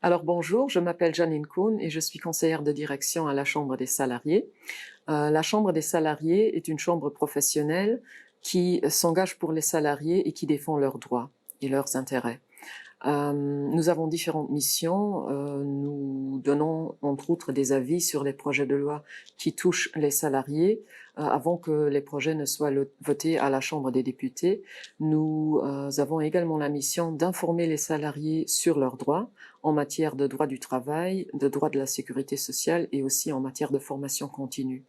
Alors bonjour, je m'appelle Janine Kuhn et je suis conseillère de direction à la Chambre des salariés. La Chambre des salariés est une chambre professionnelle qui s'engage pour les salariés et qui défend leurs droits et leurs intérêts. Nous avons différentes missions. Nous donnons entre autres des avis sur les projets de loi qui touchent les salariés avant que les projets ne soient votés à la Chambre des députés. Nous avons également la mission d'informer les salariés sur leurs droits en matière de droit du travail, de droit de la sécurité sociale et aussi en matière de formation continue.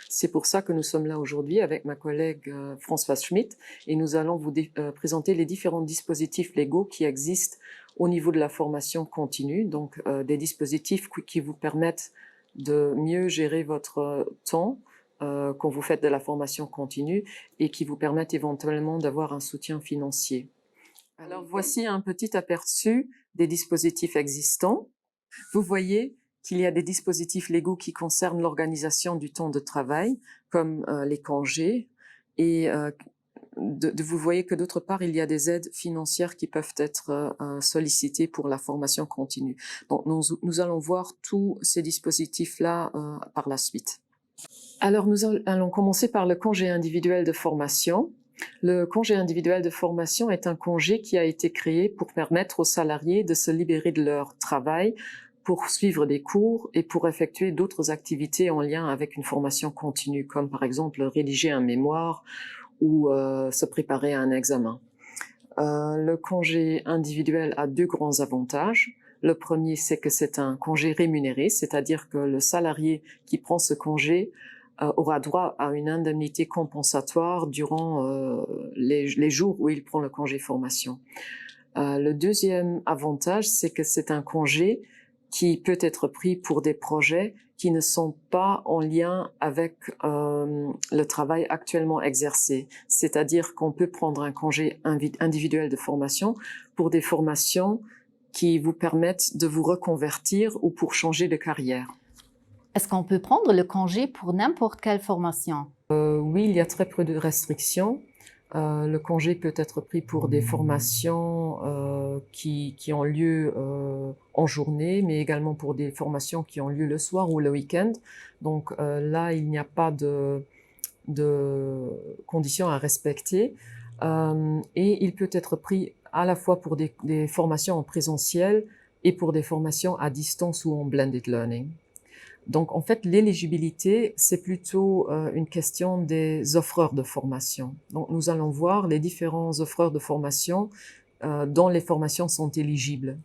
C'est pour ça que nous sommes là aujourd'hui avec ma collègue Françoise Schmitt et nous allons vous présenter les différents dispositifs légaux qui existent au niveau de la formation continue, donc des dispositifs qui vous permettent de mieux gérer votre temps quand vous faites de la formation continue et qui vous permettent éventuellement d'avoir un soutien financier. Alors voici un petit aperçu des dispositifs existants. Vous voyez qu'il y a des dispositifs légaux qui concernent l'organisation du temps de travail, comme les congés, et vous voyez que d'autre part, il y a des aides financières qui peuvent être sollicitées pour la formation continue. Donc nous allons voir tous ces dispositifs-là par la suite. Alors nous allons commencer par le congé individuel de formation. Le congé individuel de formation est un congé qui a été créé pour permettre aux salariés de se libérer de leur travail, pour suivre des cours et pour effectuer d'autres activités en lien avec une formation continue, comme par exemple rédiger un mémoire ou se préparer à un examen. Le congé individuel a deux grands avantages. Le premier, c'est que c'est un congé rémunéré, c'est-à-dire que le salarié qui prend ce congé aura droit à une indemnité compensatoire durant les jours où il prend le congé formation. Le deuxième avantage, c'est que c'est un congé qui peut être pris pour des projets qui ne sont pas en lien avec le travail actuellement exercé. C'est-à-dire qu'on peut prendre un congé individuel de formation pour des formations qui vous permettent de vous reconvertir ou pour changer de carrière. Est-ce qu'on peut prendre le congé pour n'importe quelle formation? Oui, il y a très peu de restrictions. Le congé peut être pris pour des formations qui ont lieu en journée, mais également pour des formations qui ont lieu le soir ou le week-end. Donc là, il n'y a pas de conditions à respecter. Et il peut être pris à la fois pour des formations en présentiel et pour des formations à distance ou en blended learning. Donc, en fait, l'éligibilité, c'est plutôt une question des offreurs de formation. Donc, nous allons voir les différents offreurs de formation dont les formations sont éligibles.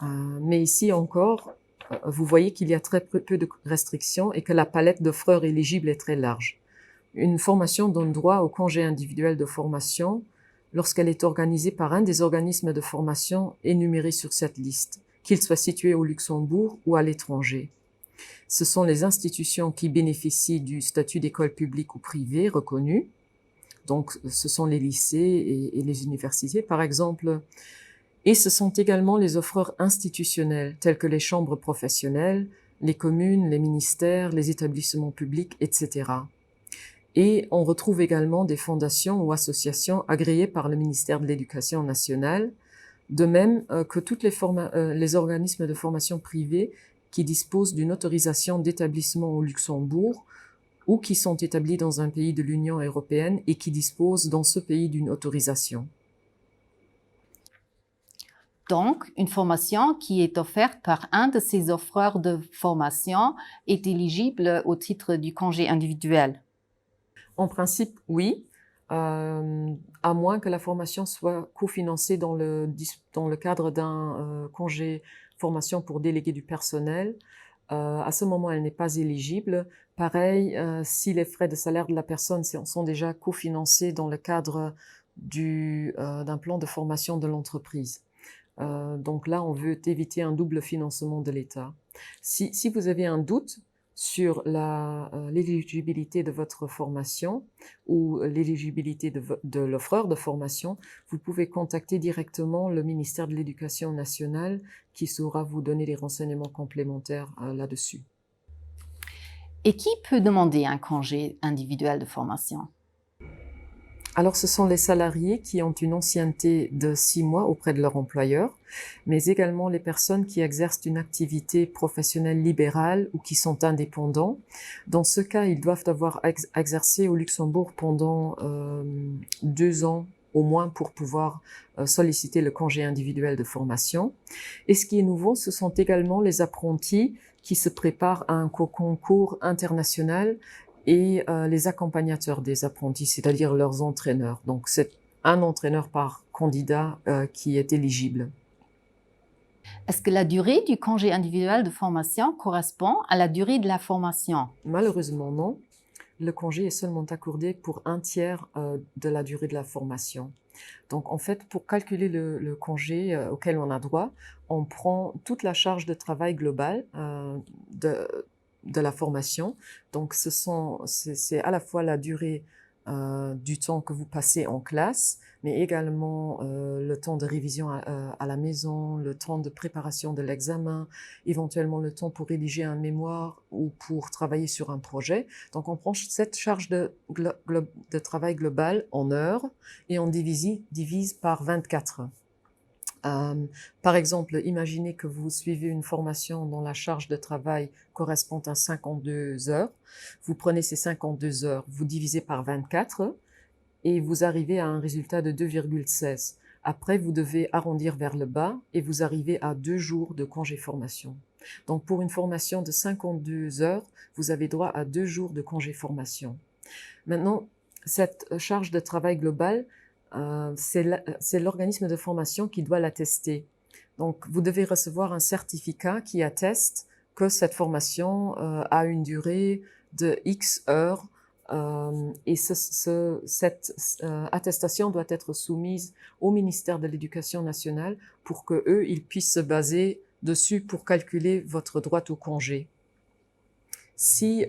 Mais ici encore, vous voyez qu'il y a très peu de restrictions et que la palette d'offreurs éligibles est très large. Une formation donne droit au congé individuel de formation lorsqu'elle est organisée par un des organismes de formation énumérés sur cette liste, qu'ils soient situés au Luxembourg ou à l'étranger. Ce sont les institutions qui bénéficient du statut d'école publique ou privée reconnue. Donc, ce sont les lycées et les universités, par exemple. Et ce sont également les offreurs institutionnels, tels que les chambres professionnelles, les communes, les ministères, les établissements publics, etc. Et on retrouve également des fondations ou associations agréées par le ministère de l'Éducation nationale, de même que tous les organismes de formation privés qui disposent d'une autorisation d'établissement au Luxembourg ou qui sont établis dans un pays de l'Union européenne et qui disposent dans ce pays d'une autorisation. Donc, une formation qui est offerte par un de ces offreurs de formation est éligible au titre du congé individuel. En principe, oui, à moins que la formation soit cofinancée dans le cadre d'un congé formation pour délégué du personnel. À ce moment, elle n'est pas éligible. Pareil, si les frais de salaire de la personne sont déjà cofinancés dans le cadre d'un plan de formation de l'entreprise. Donc là, on veut éviter un double financement de l'État. Si vous avez un doute sur l'éligibilité de votre formation ou l'éligibilité de l'offreur de formation, vous pouvez contacter directement le ministère de l'Éducation nationale qui saura vous donner des renseignements complémentaires là-dessus. Et qui peut demander un congé individuel de formation? Alors, ce sont les salariés qui ont une ancienneté de 6 mois auprès de leur employeur, mais également les personnes qui exercent une activité professionnelle libérale ou qui sont indépendants. Dans ce cas, ils doivent avoir exercé au Luxembourg pendant 2 ans au moins pour pouvoir solliciter le congé individuel de formation. Et ce qui est nouveau, ce sont également les apprentis qui se préparent à un concours international et les accompagnateurs des apprentis, c'est-à-dire leurs entraîneurs. Donc, c'est un entraîneur par candidat qui est éligible. Est-ce que la durée du congé individuel de formation correspond à la durée de la formation? Malheureusement, non. Le congé est seulement accordé pour un tiers de la durée de la formation. Donc, en fait, pour calculer le congé auquel on a droit, on prend toute la charge de travail globale de la formation. Donc, c'est à la fois la durée du temps que vous passez en classe, mais également le temps de révision à la maison, le temps de préparation de l'examen, éventuellement le temps pour rédiger un mémoire ou pour travailler sur un projet. Donc, on prend cette charge de travail global en heures et on divise par 24. Par exemple, imaginez que vous suivez une formation dont la charge de travail correspond à 52 heures. Vous prenez ces 52 heures, vous divisez par 24 et vous arrivez à un résultat de 2,16. Après, vous devez arrondir vers le bas et vous arrivez à 2 jours de congé formation. Donc, pour une formation de 52 heures, vous avez droit à 2 jours de congé formation. Maintenant, cette charge de travail globale, c'est l'organisme de formation qui doit l'attester. Donc, vous devez recevoir un certificat qui atteste que cette formation a une durée de X heures et cette attestation doit être soumise au ministère de l'Éducation nationale pour que eux, ils puissent se baser dessus pour calculer votre droit au congé. Si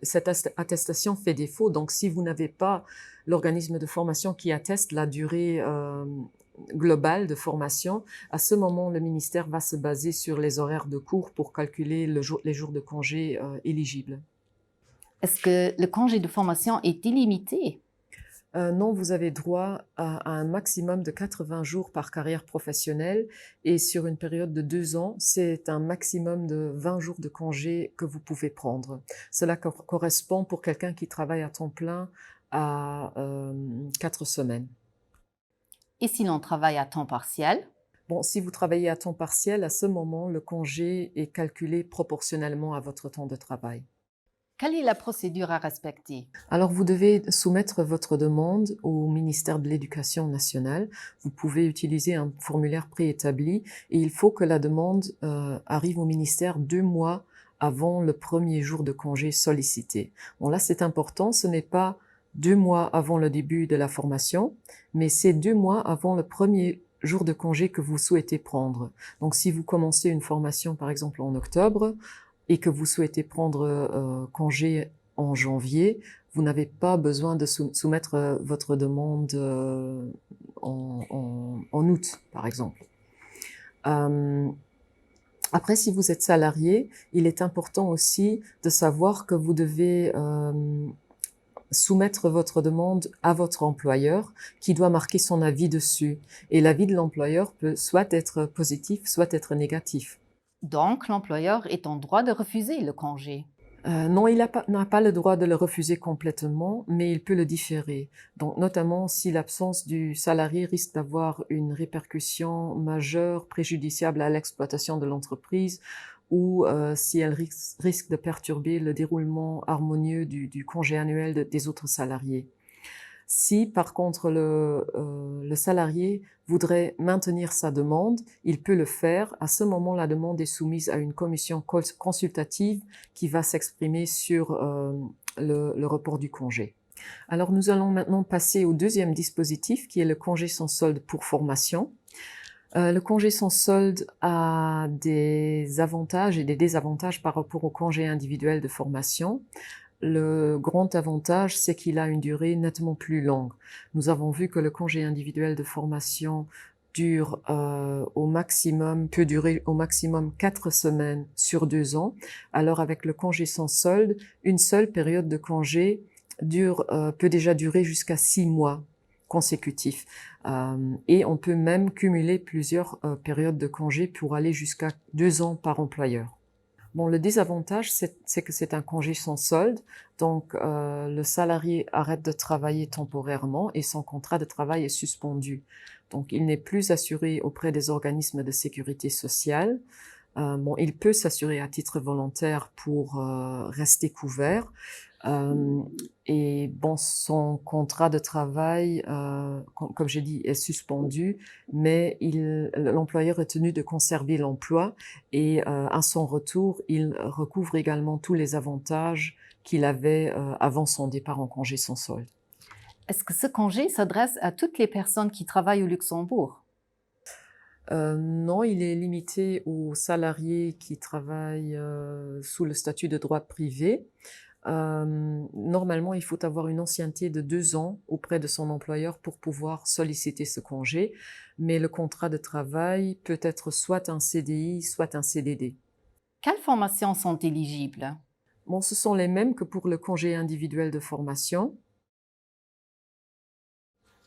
cette attestation fait défaut, donc si vous n'avez pas l'organisme de formation qui atteste la durée globale de formation, à ce moment, le ministère va se baser sur les horaires de cours pour calculer les jours de congé éligibles. Est-ce que le congé de formation est illimité? Non, vous avez droit à un maximum de 80 jours par carrière professionnelle et sur une période de 2 ans, c'est un maximum de 20 jours de congé que vous pouvez prendre. Cela correspond pour quelqu'un qui travaille à temps plein à 4 semaines. Et si l'on travaille à temps partiel? Bon, si vous travaillez à temps partiel, à ce moment, le congé est calculé proportionnellement à votre temps de travail. Quelle est la procédure à respecter? Alors, vous devez soumettre votre demande au ministère de l'Éducation nationale. Vous pouvez utiliser un formulaire préétabli et il faut que la demande arrive au ministère 2 mois avant le premier jour de congé sollicité. Bon, là, c'est important, ce n'est pas 2 mois avant le début de la formation, mais c'est 2 mois avant le premier jour de congé que vous souhaitez prendre. Donc, si vous commencez une formation, par exemple, en octobre, et que vous souhaitez prendre congé en janvier, vous n'avez pas besoin de soumettre votre demande en août, par exemple. Après, si vous êtes salarié, il est important aussi de savoir que vous devez soumettre votre demande à votre employeur qui doit marquer son avis dessus. Et l'avis de l'employeur peut soit être positif, soit être négatif. Donc, l'employeur est en droit de refuser le congé. Non, il n'a pas le droit de le refuser complètement, mais il peut le différer. Donc, notamment si l'absence du salarié risque d'avoir une répercussion majeure, préjudiciable à l'exploitation de l'entreprise, ou si elle risque de perturber le déroulement harmonieux du congé annuel des autres salariés. Si, par contre, le salarié voudrait maintenir sa demande, il peut le faire. À ce moment, la demande est soumise à une commission consultative qui va s'exprimer sur le report du congé. Alors, nous allons maintenant passer au deuxième dispositif, qui est le congé sans solde pour formation. Le congé sans solde a des avantages et des désavantages par rapport au congé individuel de formation. Le grand avantage, c'est qu'il a une durée nettement plus longue. Nous avons vu que le congé individuel de formation peut durer au maximum 4 semaines sur 2 ans. Alors avec le congé sans solde, une seule période de congé peut déjà durer jusqu'à 6 mois consécutifs. Et on peut même cumuler plusieurs périodes de congé pour aller jusqu'à 2 ans par employeur. Bon, le désavantage, c'est que c'est un congé sans solde, donc le salarié arrête de travailler temporairement et son contrat de travail est suspendu. Donc, il n'est plus assuré auprès des organismes de sécurité sociale. Bon, il peut s'assurer à titre volontaire pour rester couvert. Et bon, son contrat de travail, comme j'ai dit, est suspendu, mais l'employeur est tenu de conserver l'emploi et à son retour, il recouvre également tous les avantages qu'il avait avant son départ en congé sans solde. Est-ce que ce congé s'adresse à toutes les personnes qui travaillent au Luxembourg? Non, il est limité aux salariés qui travaillent sous le statut de droit privé. Normalement, il faut avoir une ancienneté de 2 ans auprès de son employeur pour pouvoir solliciter ce congé, mais le contrat de travail peut être soit un CDI, soit un CDD. Quelles formations sont éligibles? Bon, ce sont les mêmes que pour le congé individuel de formation,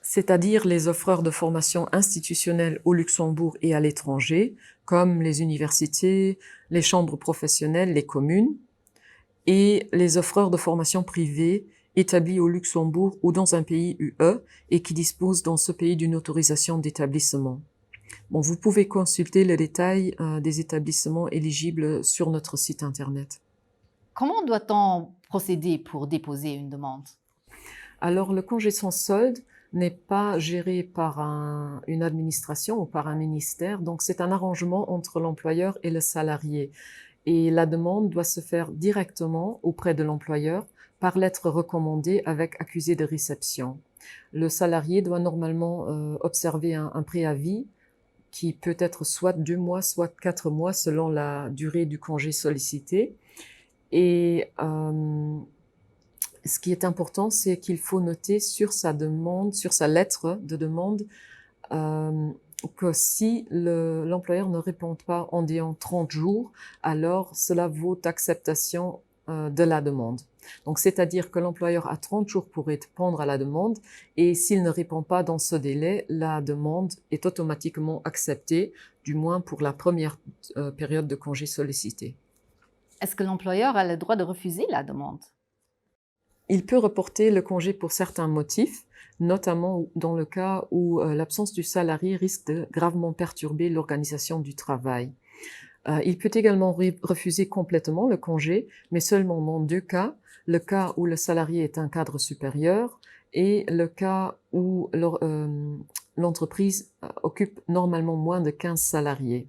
c'est-à-dire les offreurs de formation institutionnelle au Luxembourg et à l'étranger, comme les universités, les chambres professionnelles, les communes, et les offreurs de formation privée établis au Luxembourg ou dans un pays UE et qui disposent dans ce pays d'une autorisation d'établissement. Bon, vous pouvez consulter le détail des établissements éligibles sur notre site internet. Comment doit-on procéder pour déposer une demande? Alors, le congé sans solde n'est pas géré par une administration ou par un ministère, donc c'est un arrangement entre l'employeur et le salarié. Et la demande doit se faire directement auprès de l'employeur par lettre recommandée avec accusé de réception. Le salarié doit normalement observer un préavis qui peut être soit 2 mois, soit 4 mois selon la durée du congé sollicité. Et ce qui est important, c'est qu'il faut noter sur sa demande, sur sa lettre de demande, que si l'employeur ne répond pas en disant 30 jours, alors cela vaut acceptation de la demande. Donc, c'est-à-dire que l'employeur a 30 jours pour répondre à la demande et s'il ne répond pas dans ce délai, la demande est automatiquement acceptée, du moins pour la première période de congé sollicité. Est-ce que l'employeur a le droit de refuser la demande? Il peut reporter le congé pour certains motifs, notamment dans le cas où l'absence du salarié risque de gravement perturber l'organisation du travail. Il peut également refuser complètement le congé, mais seulement dans 2 cas, le cas où le salarié est un cadre supérieur et le cas où l'entreprise occupe normalement moins de 15 salariés.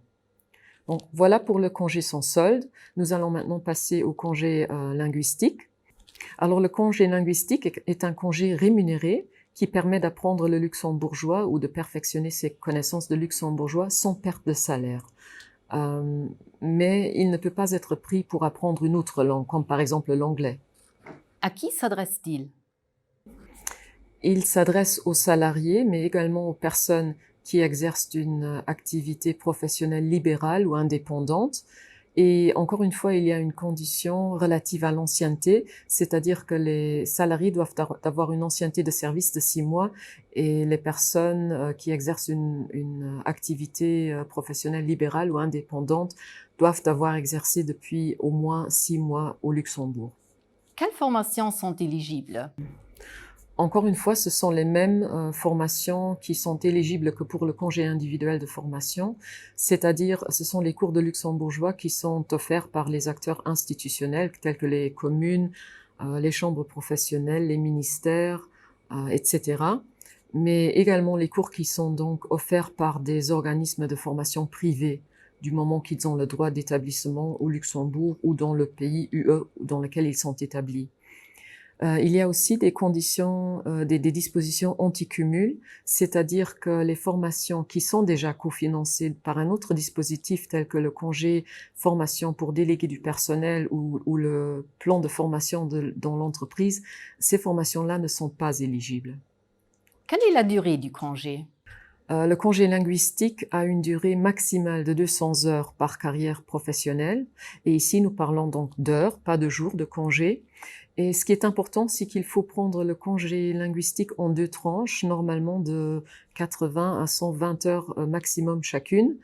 Donc voilà pour le congé sans solde. Nous allons maintenant passer au congé linguistique. Alors le congé linguistique est un congé rémunéré qui permet d'apprendre le luxembourgeois ou de perfectionner ses connaissances de luxembourgeois sans perte de salaire. Mais il ne peut pas être pris pour apprendre une autre langue, comme par exemple l'anglais. À qui s'adresse-t-il? Il s'adresse aux salariés, mais également aux personnes qui exercent une activité professionnelle libérale ou indépendante. Et encore une fois, il y a une condition relative à l'ancienneté, c'est-à-dire que les salariés doivent avoir une ancienneté de service de 6 mois et les personnes qui exercent une activité professionnelle libérale ou indépendante doivent avoir exercé depuis au moins 6 mois au Luxembourg. Quelles formations sont éligibles? Encore une fois, ce sont les mêmes formations qui sont éligibles que pour le congé individuel de formation, c'est-à-dire ce sont les cours de luxembourgeois qui sont offerts par les acteurs institutionnels tels que les communes, les chambres professionnelles, les ministères, etc. Mais également les cours qui sont donc offerts par des organismes de formation privés du moment qu'ils ont le droit d'établissement au Luxembourg ou dans le pays UE dans lequel ils sont établis. Il y a aussi des conditions, des dispositions anti-cumul, c'est-à-dire que les formations qui sont déjà cofinancées par un autre dispositif tel que le congé formation pour délégués du personnel ou le plan de formation dans l'entreprise, ces formations-là ne sont pas éligibles. Quelle est la durée du congé? Le congé linguistique a une durée maximale de 200 heures par carrière professionnelle. Et ici, nous parlons donc d'heures, pas de jours de congé. Et ce qui est important, c'est qu'il faut prendre le congé linguistique en 2 tranches, normalement de 80 à 120 heures maximum chacune.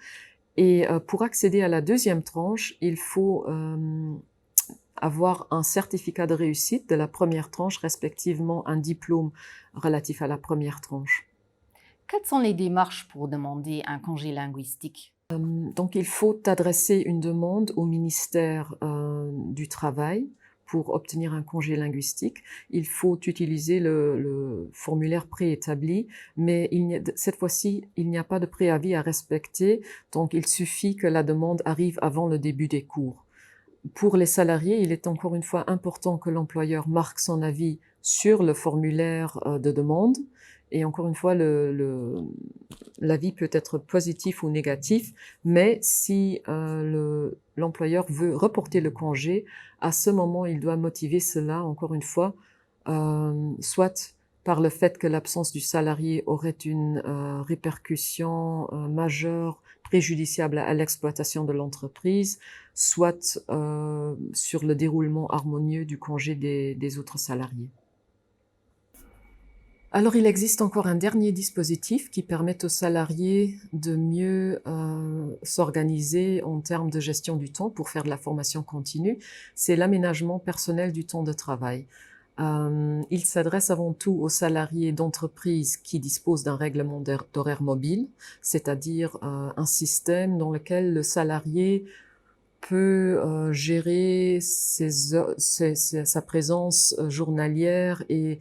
Et pour accéder à la deuxième tranche, il faut avoir un certificat de réussite de la première tranche, respectivement un diplôme relatif à la première tranche. Quelles sont les démarches pour demander un congé linguistique? Donc il faut adresser une demande au ministère du Travail pour obtenir un congé linguistique. Il faut utiliser le formulaire préétabli, mais cette fois-ci, il n'y a pas de préavis à respecter, donc il suffit que la demande arrive avant le début des cours. Pour les salariés, il est encore une fois important que l'employeur marque son avis sur le formulaire de demande. Et encore une fois, l'avis peut être positif ou négatif, mais si l'employeur veut reporter le congé, à ce moment, il doit motiver cela, encore une fois, soit par le fait que l'absence du salarié aurait une répercussion majeure, préjudiciable à l'exploitation de l'entreprise, soit sur le déroulement harmonieux du congé des autres salariés. Alors, il existe encore un dernier dispositif qui permet aux salariés de mieux s'organiser en termes de gestion du temps pour faire de la formation continue. C'est l'aménagement personnel du temps de travail. Il s'adresse avant tout aux salariés d'entreprises qui disposent d'un règlement d'horaire mobile, c'est-à-dire un système dans lequel le salarié peut gérer sa présence journalière et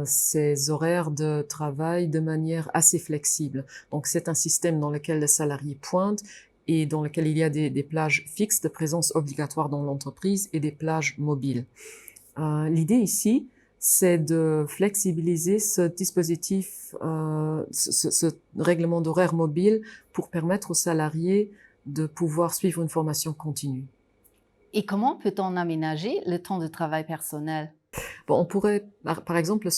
ses horaires de travail de manière assez flexible. Donc c'est un système dans lequel le salarié pointe et dans lequel il y a des plages fixes de présence obligatoire dans l'entreprise et des plages mobiles. L'idée ici, c'est de flexibiliser ce dispositif, ce règlement d'horaire mobile pour permettre aux salariés de pouvoir suivre une formation continue. Et comment peut-on aménager le temps de travail personnel? Bon, on pourrait, par exemple,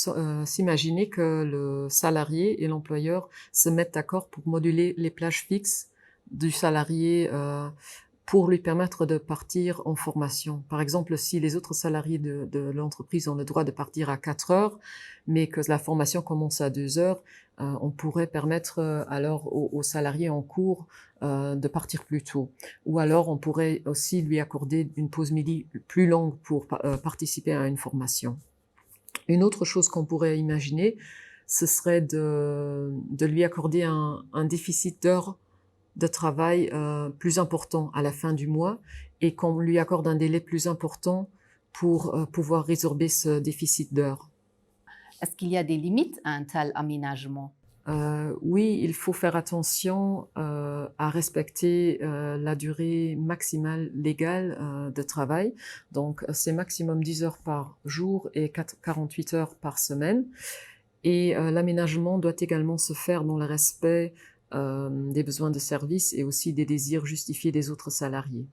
s'imaginer que le salarié et l'employeur se mettent d'accord pour moduler les plages fixes du salarié pour lui permettre de partir en formation. Par exemple, si les autres salariés de l'entreprise ont le droit de partir à 4 heures, mais que la formation commence à 2 heures, on pourrait permettre alors aux salariés en cours de partir plus tôt. Ou alors, on pourrait aussi lui accorder une pause midi plus longue pour participer à une formation. Une autre chose qu'on pourrait imaginer, ce serait de lui accorder un déficit d'heures de travail plus important à la fin du mois et qu'on lui accorde un délai plus important pour pouvoir résorber ce déficit d'heures. Est-ce qu'il y a des limites à un tel aménagement? Oui, il faut faire attention à respecter la durée maximale légale de travail. Donc, c'est maximum 10 heures par jour et 48 heures par semaine. Et l'aménagement doit également se faire dans le respect des besoins de service et aussi des désirs justifiés des autres salariés.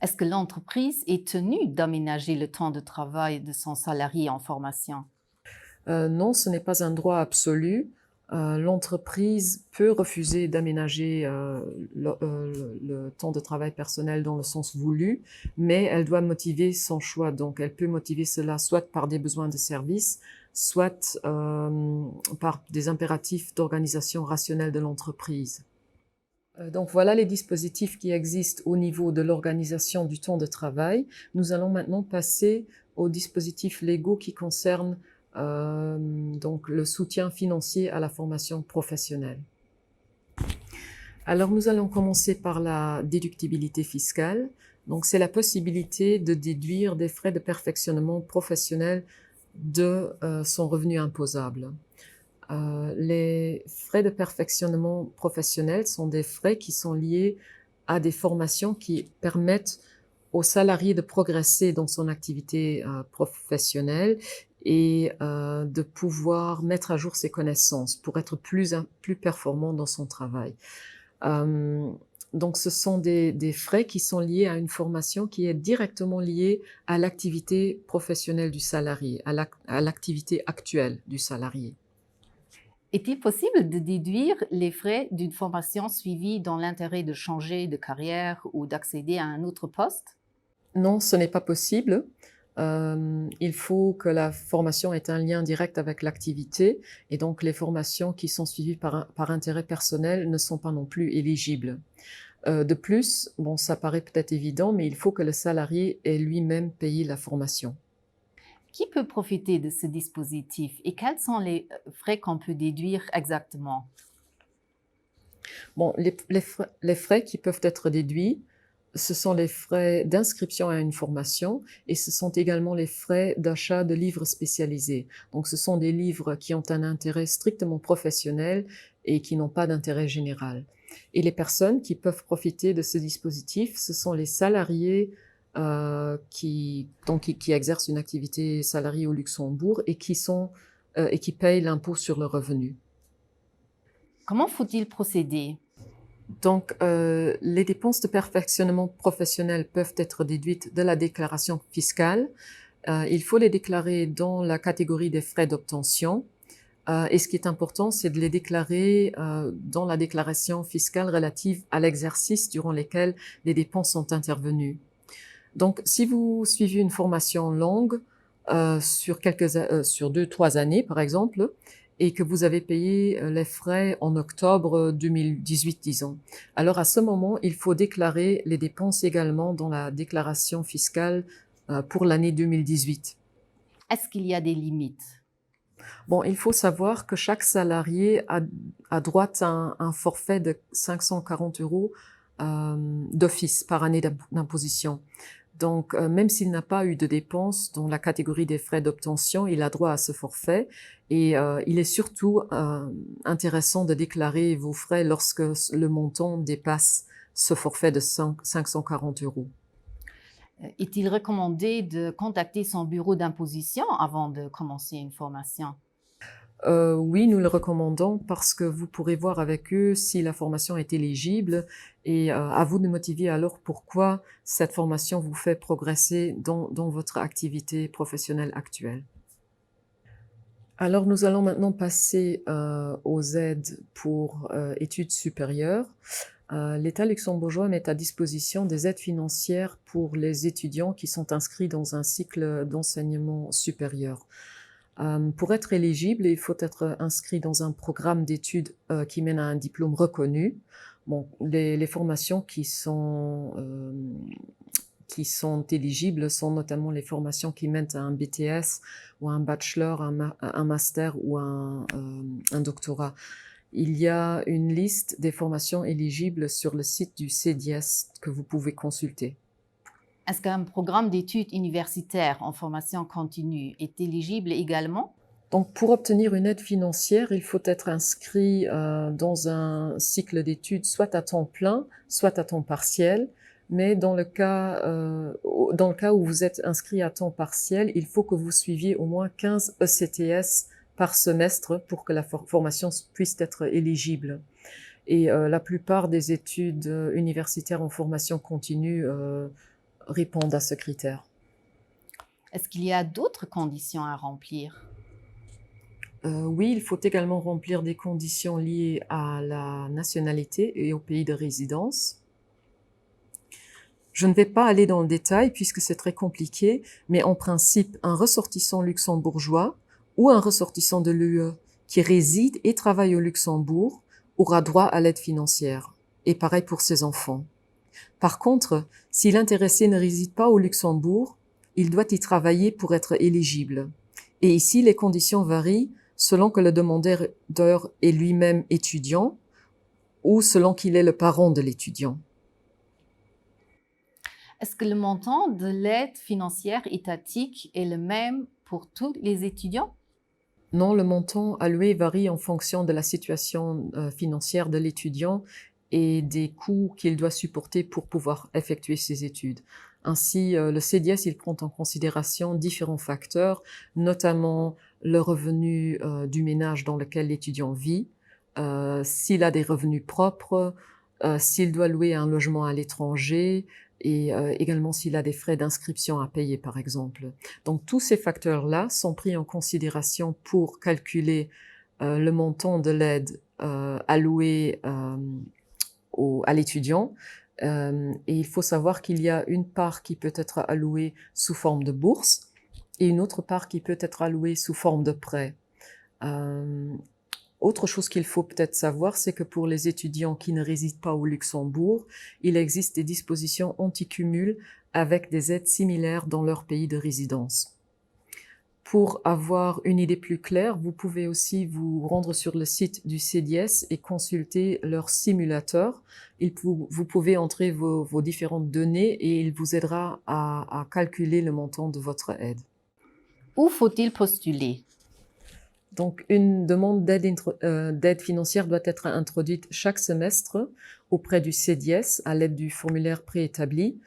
Est-ce que l'entreprise est tenue d'aménager le temps de travail de son salarié en formation? Non, ce n'est pas un droit absolu. L'entreprise peut refuser d'aménager le temps de travail personnel dans le sens voulu, mais elle doit motiver son choix. Donc, elle peut motiver cela soit par des besoins de service, soit par des impératifs d'organisation rationnelle de l'entreprise. Donc voilà les dispositifs qui existent au niveau de l'organisation du temps de travail. Nous allons maintenant passer aux dispositifs légaux qui concernent donc le soutien financier à la formation professionnelle. Alors nous allons commencer par la déductibilité fiscale. Donc c'est la possibilité de déduire des frais de perfectionnement professionnel de son revenu imposable. Les frais de perfectionnement professionnel sont des frais qui sont liés à des formations qui permettent aux salariés de progresser dans son activité professionnelle et de pouvoir mettre à jour ses connaissances pour être plus performant dans son travail. Donc ce sont des frais qui sont liés à une formation qui est directement liée à l'activité professionnelle du salarié, à l'activité actuelle du salarié. Est-il possible de déduire les frais d'une formation suivie dans l'intérêt de changer de carrière ou d'accéder à un autre poste? Non, ce n'est pas possible. Il faut que la formation ait un lien direct avec l'activité et donc les formations qui sont suivies par intérêt personnel ne sont pas non plus éligibles. De plus, bon, ça paraît peut-être évident, mais il faut que le salarié ait lui-même payé la formation. Qui peut profiter de ce dispositif et quels sont les frais qu'on peut déduire exactement? Bon, les frais qui peuvent être déduits, ce sont les frais d'inscription à une formation et ce sont également les frais d'achat de livres spécialisés. Donc, ce sont des livres qui ont un intérêt strictement professionnel et qui n'ont pas d'intérêt général. Et les personnes qui peuvent profiter de ce dispositif, ce sont les salariés qui exercent une activité salariée au Luxembourg et qui payent l'impôt sur le revenu. Comment faut-il procéder? Donc, les dépenses de perfectionnement professionnel peuvent être déduites de la déclaration fiscale. Il faut les déclarer dans la catégorie des frais d'obtention. Et ce qui est important, c'est de les déclarer dans la déclaration fiscale relative à l'exercice durant lequel les dépenses sont intervenues. Donc, si vous suivez une formation longue sur 2-3 années, par exemple, et que vous avez payé les frais en octobre 2018, disons. Alors, à ce moment, il faut déclarer les dépenses également dans la déclaration fiscale pour l'année 2018. Est-ce qu'il y a des limites? Bon, il faut savoir que chaque salarié a droit à un forfait de 540 € d'office par année d'imposition. Donc, même s'il n'a pas eu de dépenses dans la catégorie des frais d'obtention, il a droit à ce forfait. Et il est surtout intéressant de déclarer vos frais lorsque le montant dépasse ce forfait de 540 €. Est-il recommandé de contacter son bureau d'imposition avant de commencer une formation? Oui, nous le recommandons parce que vous pourrez voir avec eux si la formation est éligible et à vous de motiver alors pourquoi cette formation vous fait progresser dans votre activité professionnelle actuelle. Alors, nous allons maintenant passer aux aides pour études supérieures. L'État luxembourgeois met à disposition des aides financières pour les étudiants qui sont inscrits dans un cycle d'enseignement supérieur. Pour être éligible, il faut être inscrit dans un programme d'études qui mène à un diplôme reconnu. Bon, les formations qui sont éligibles sont notamment les formations qui mènent à un BTS ou un bachelor, un master ou un doctorat. Il y a une liste des formations éligibles sur le site du CDIES que vous pouvez consulter. Est-ce qu'un programme d'études universitaires en formation continue est éligible également? Donc, pour obtenir une aide financière, il faut être inscrit dans un cycle d'études soit à temps plein, soit à temps partiel. Mais dans le cas où vous êtes inscrit à temps partiel, il faut que vous suiviez au moins 15 ECTS par semestre pour que la formation puisse être éligible. Et la plupart des études universitaires en formation continue répondent à ce critère. Est-ce qu'il y a d'autres conditions à remplir? Oui, il faut également remplir des conditions liées à la nationalité et au pays de résidence. Je ne vais pas aller dans le détail puisque c'est très compliqué, mais en principe, un ressortissant luxembourgeois ou un ressortissant de l'UE qui réside et travaille au Luxembourg aura droit à l'aide financière. Et pareil pour ses enfants. Par contre, si l'intéressé ne réside pas au Luxembourg, il doit y travailler pour être éligible. Et ici, les conditions varient selon que le demandeur est lui-même étudiant ou selon qu'il est le parent de l'étudiant. Est-ce que le montant de l'aide financière étatique est le même pour tous les étudiants? Non, le montant alloué varie en fonction de la situation financière de l'étudiant et des coûts qu'il doit supporter pour pouvoir effectuer ses études. Ainsi, le CDS, il prend en considération différents facteurs, notamment le revenu du ménage dans lequel l'étudiant vit, s'il a des revenus propres, s'il doit louer un logement à l'étranger et également s'il a des frais d'inscription à payer, par exemple. Donc, tous ces facteurs-là sont pris en considération pour calculer le montant de l'aide allouée à l'étudiant. Et il faut savoir qu'il y a une part qui peut être allouée sous forme de bourse et une autre part qui peut être allouée sous forme de prêt. Autre chose qu'il faut peut-être savoir, c'est que pour les étudiants qui ne résident pas au Luxembourg, il existe des dispositions anti-cumul avec des aides similaires dans leur pays de résidence. Pour avoir une idée plus claire, vous pouvez aussi vous rendre sur le site du CDS et consulter leur simulateur. Vous pouvez entrer vos différentes données et il vous aidera à calculer le montant de votre aide. Où faut-il postuler? Donc, une demande d'aide financière doit être introduite chaque semestre auprès du CDS à l'aide du formulaire préétabli.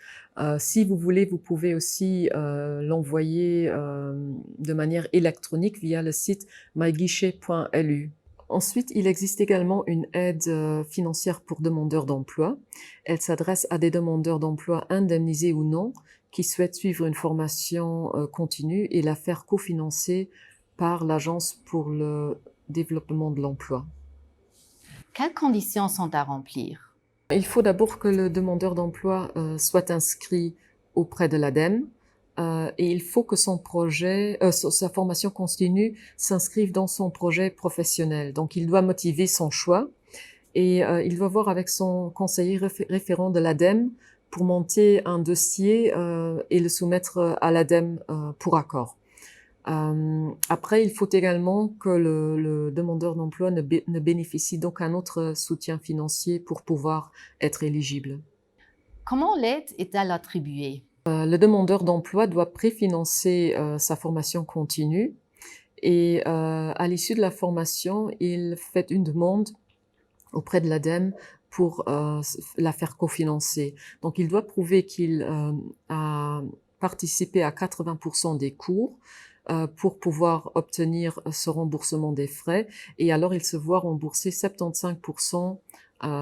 Si vous voulez, vous pouvez aussi l'envoyer de manière électronique via le site myguichet.lu. Ensuite, il existe également une aide financière pour demandeurs d'emploi. Elle s'adresse à des demandeurs d'emploi indemnisés ou non qui souhaitent suivre une formation continue et la faire cofinancer par l'Agence pour le développement de l'emploi. Quelles conditions sont à remplir? Il faut d'abord que le demandeur d'emploi soit inscrit auprès de l'ADEME et il faut que son projet, sa formation continue s'inscrive dans son projet professionnel. Donc, il doit motiver son choix et il doit voir avec son conseiller référent de l'ADEME pour monter un dossier et le soumettre à l'ADEME pour accord. Après, il faut également que le demandeur d'emploi ne bénéficie d'aucun autre soutien financier pour pouvoir être éligible. Comment l'aide est-elle attribuée? Le demandeur d'emploi doit préfinancer sa formation continue et à l'issue de la formation, il fait une demande auprès de l'ADEME pour la faire cofinancer. Donc, il doit prouver qu'il a participé à 80% des cours pour pouvoir obtenir ce remboursement des frais. Et alors, il se voit rembourser 75%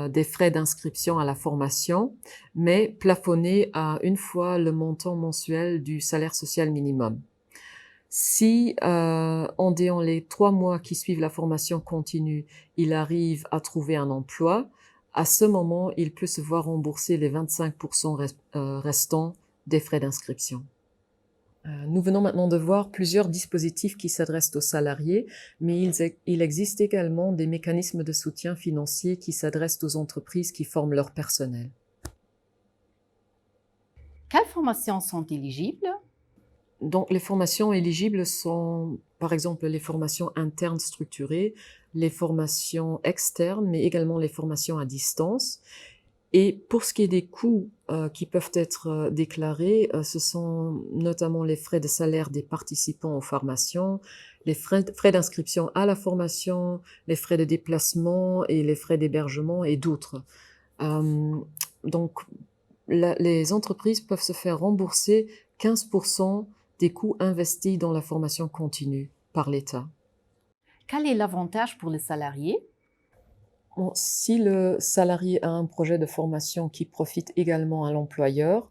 des frais d'inscription à la formation, mais plafonné à une fois le montant mensuel du salaire social minimum. Si, en déant les 3 mois qui suivent la formation continue, il arrive à trouver un emploi, à ce moment, il peut se voir rembourser les 25% restants des frais d'inscription. Nous venons maintenant de voir plusieurs dispositifs qui s'adressent aux salariés, mais il existe également des mécanismes de soutien financier qui s'adressent aux entreprises qui forment leur personnel. Quelles formations sont éligibles? Donc, les formations éligibles sont, par exemple, les formations internes structurées, les formations externes, mais également les formations à distance. Et pour ce qui est des coûts qui peuvent être déclarés, ce sont notamment les frais de salaire des participants aux formations, les frais d'inscription à la formation, les frais de déplacement et les frais d'hébergement et d'autres. Donc, les entreprises peuvent se faire rembourser 15% des coûts investis dans la formation continue par l'État. Quel est l'avantage pour les salariés? Bon, si le salarié a un projet de formation qui profite également à l'employeur,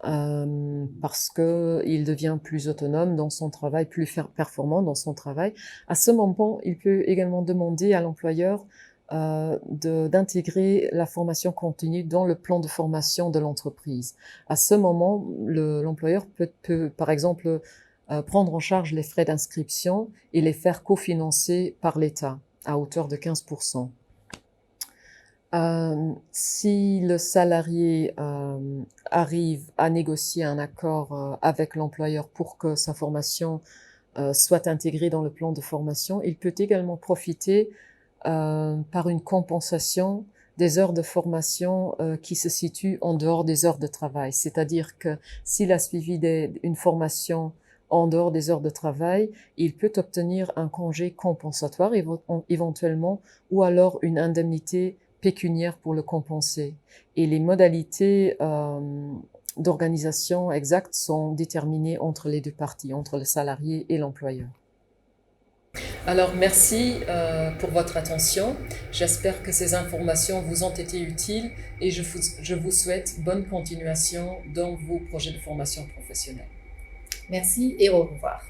parce qu'il devient plus autonome dans son travail, plus performant dans son travail, à ce moment, il peut également demander à l'employeur d'intégrer la formation continue dans le plan de formation de l'entreprise. À ce moment, l'employeur peut, par exemple, prendre en charge les frais d'inscription et les faire cofinancer par l'État à hauteur de 15%. Si le salarié arrive à négocier un accord avec l'employeur pour que sa formation soit intégrée dans le plan de formation, il peut également profiter par une compensation des heures de formation qui se situent en dehors des heures de travail. C'est-à-dire que s'il a suivi une formation en dehors des heures de travail, il peut obtenir un congé compensatoire éventuellement ou alors une indemnité pécuniaire pour le compenser. Et les modalités d'organisation exactes sont déterminées entre les deux parties, entre le salarié et l'employeur. Alors, merci pour votre attention. J'espère que ces informations vous ont été utiles et je vous souhaite bonne continuation dans vos projets de formation professionnelle. Merci et au revoir.